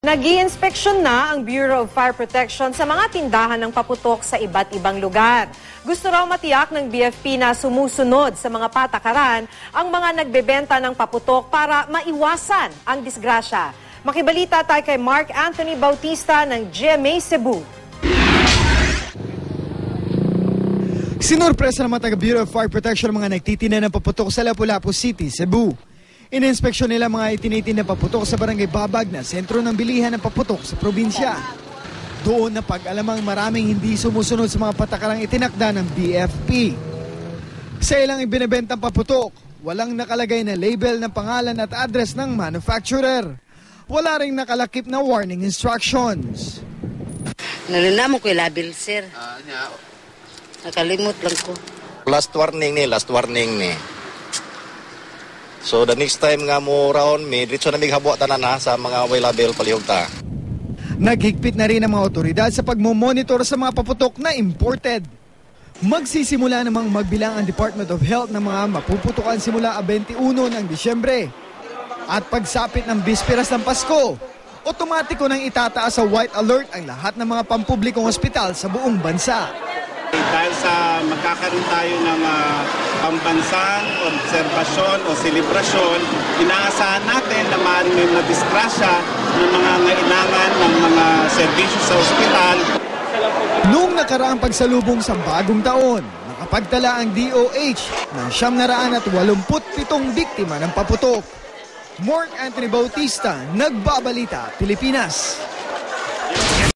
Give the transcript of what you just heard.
Nag-i-inspeksyon na ang Bureau of Fire Protection sa mga tindahan ng paputok sa iba't ibang lugar. Gusto raw matiyak ng BFP na sumusunod sa mga patakaran ang mga nagbebenta ng paputok para maiwasan ang disgrasya. Makibalita tayo kay Mark Anthony Bautista ng GMA Cebu. Sinurpresa naman taga Bureau of Fire Protection ang mga nagtitinda ng paputok sa Lapu-Lapu City, Cebu. Ininspeksyon nila mga itinitinda paputok sa barangay Babag na sentro ng bilihan ng paputok sa probinsya. Doon na pag-alamang maraming hindi sumusunod sa mga patakarang itinakda ng BFP. Sa ilang ibinebentang paputok, walang nakalagay na label ng pangalan at address ng manufacturer. Wala ring nakalakip na warning instructions. Nalinamon ko yung label, sir. Nakalimot lang ko. Last warning ni. So the next time nga mo raon, may diretso na mighabo tanan na sa mga way label palihog ta. Naghigpit na rin ang mga otoridad sa pagmomonitor sa mga paputok na imported. Magsisimula namang magbilang ang Department of Health ng mga mapuputukan simula 21 ng Disyembre. At pagsapit ng bisperas ng Pasko, otomatiko nang itataas sa white alert ang lahat ng mga pampublikong ospital sa buong bansa. Dahil sa magkakaroon tayo ng pambansang obserbasyon o selebrasyon, inaasahan natin na maaaring may mga disgrasya ng mga ngailangan ng mga serbisyo sa ospital. Noong nakaraang pagsalubong sa bagong taon, nakapagtala ang DOH ng 987 biktima ng paputok. Mark Anthony Bautista, Nagbabalita, Pilipinas.